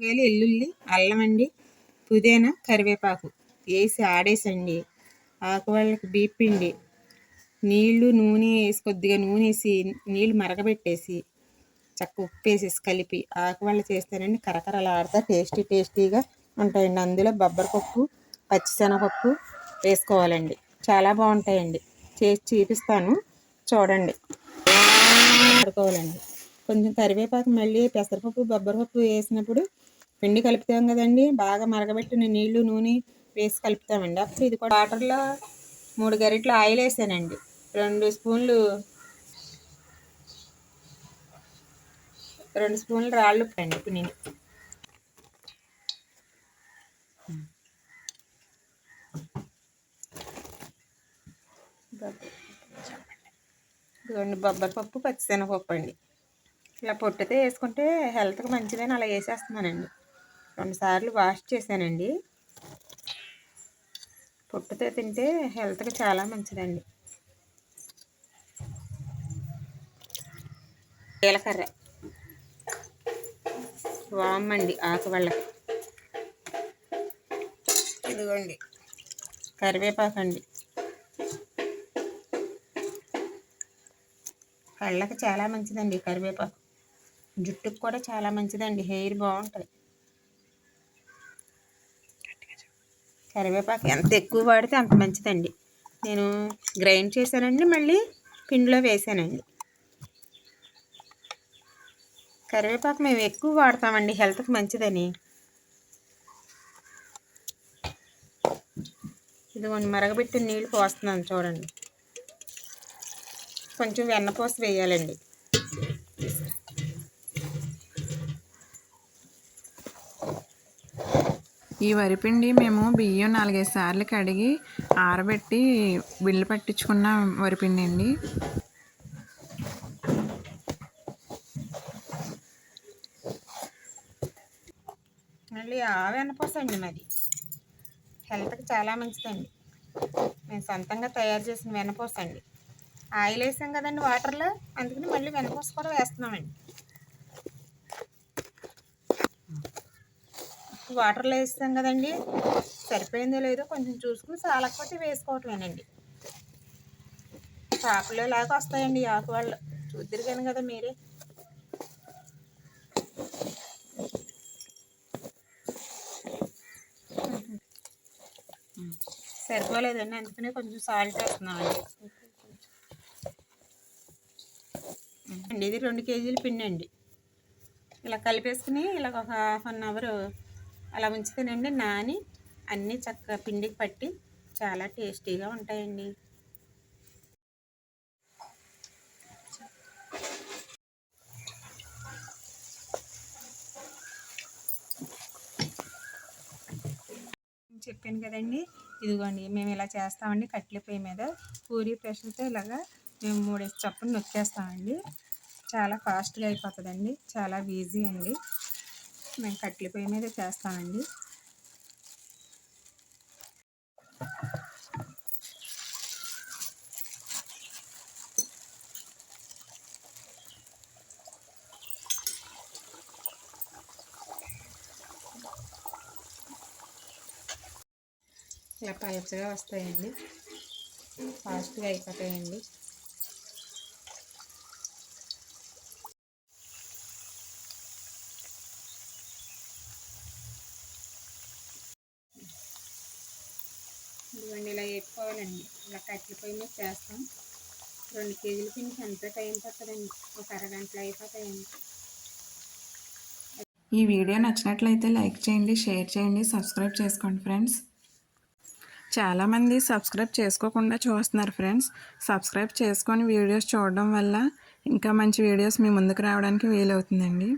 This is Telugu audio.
వేలు ఎల్లుల్లి, అల్లం అండి, పుదీనా, కరివేపాకు వేసి ఆడేసండి. ఆకు వాళ్ళకి బీపిండి నీళ్లు నూనె వేసి కొద్దిగా నూనె వేసి నీళ్ళు మరగబెట్టేసి చక్క ఉప్పు వేసేసి కలిపి ఆకు వాళ్ళు చేస్తానండి. కరకరలాడుతా టేస్టీగా ఉంటాయండి. అందులో బొబ్బరిపప్పు, పచ్చిశనగపప్పు వేసుకోవాలండి. చాలా బాగుంటాయండి. చేసి చూపిస్తాను చూడండి. ఆడుకోవాలండి. కొంచెం కరివేపాకు మళ్ళీ పెసరపప్పు, బొబ్బరిపప్పు వేసినప్పుడు పిండి కలుపుతాం కదండి. బాగా మరగబెట్టిన నీళ్లు నూనె వేసి కలుపుతామండి. అప్పుడు ఇది కూడా వాటర్లో 3 గరిటెలు ఆయిల్ వేసానండి. 2 స్పూన్లు రాళ్ళు పండి ఇప్పుడు నేను ఇదిగోండి బొబ్బరిపప్పు, పచ్చిశనగపప్పు అండి. ఇలా పొట్టుతో వేసుకుంటే హెల్త్కి మంచిదని అలా వేసేస్తున్నానండి. 2 సార్లు వాష్ చేశానండి. పొట్టుతో తింటే హెల్త్కి చాలా మంచిదండి. జీలకర్ర, వామండి ఆకు వాళ్ళకి, ఇదిగోండి కరివేపాకు అండి. కళ్ళకి చాలా మంచిదండి కరివేపాకు. జుట్టుకు కూడా చాలా మంచిదండి. హెయిర్ బాగుంటుంది. కరివేపాకు ఎంత ఎక్కువ వాడితే అంత మంచిదండి. నేను గ్రైండ్ చేశానండి, మళ్ళీ పిండిలో వేసానండి. కరివేపాకు మేము ఎక్కువ వాడతామండి హెల్త్కి మంచిదని. ఇదిగోండి మరగబెట్టిన నీళ్ళు పోస్తున్నాను చూడండి. కొంచెం వెన్నపూస వేయాలండి. ఈ వరిపిండి మేము బియ్యం 4-5 సార్లు కడిగి ఆరబెట్టి బిళ్ళ పట్టించుకున్న వరిపిండి అండి. మళ్ళీ వెన్నపూస అండి. మరి హెల్త్కి చాలా మంచిదండి. మేము సొంతంగా తయారు చేసిన వెన్నపూస అండి. ఆయిల్ వేసాం కదండి వాటర్లో, అందుకని మళ్ళీ వెన్నపూస కూడా వేస్తున్నామండి. వాటర్లో వేస్తాం కదండి, సరిపోయిందో లేదో కొంచెం చూసుకుని చాలకపోతే వేసుకోవటమేనండి. చేపలు లాగా వస్తాయండి ఆకు వాళ్ళు, చూద్దరు కానీ కదా మీరే. సరిపోలేదండి, అందుకనే కొంచెం సాల్ట్ వేస్తున్నామండి. ఇది 2 కేజీల పిండి అండి. ఇలా కలిపేసుకుని ఇలా ఒక ½ అన్ అవర్ అలా ఉంచితేనండి నాని అన్నీ చక్కగా పిండికి పట్టి చాలా టేస్టీగా ఉంటాయండి. చెప్పాను కదండి, ఇదిగోండి మేము ఇలా చేస్తామండి. కట్టెల పొయ్యి మీద పూరీ ప్రెషర్తో ఇలాగా మేము 3 చప్పులు నొక్కేస్తామండి. చాలా ఫాస్ట్గా అయిపోతుందండి. చాలా ఈజీ అండి. మేము కట్టెల పొయ్యి మీద చేస్తామండి. ఇలా పలచగా వస్తాయండి, ఫాస్ట్గా అయిపోతాయండి. ఇదిగోండి ఇలా వేసుకోవాలండి. ఇలా కట్టెల పొయ్యి మీద చేస్తాం. 2 కేజీల పిండికి ఎంత టైం పడుతుందండి, ఒక అరగంటలో అయిపోతాయండి. ఈ వీడియో నచ్చినట్లయితే లైక్ చేయండి, షేర్ చేయండి, సబ్స్క్రైబ్ చేసుకోండి ఫ్రెండ్స్. చాలామంది సబ్స్క్రైబ్ చేసుకోకుండా చూస్తున్నారు ఫ్రెండ్స్. సబ్స్క్రైబ్ చేసుకొని వీడియోస్ చూడడం వల్ల ఇంకా మంచి వీడియోస్ మీ ముందుకు రావడానికి వీలవుతుందండి.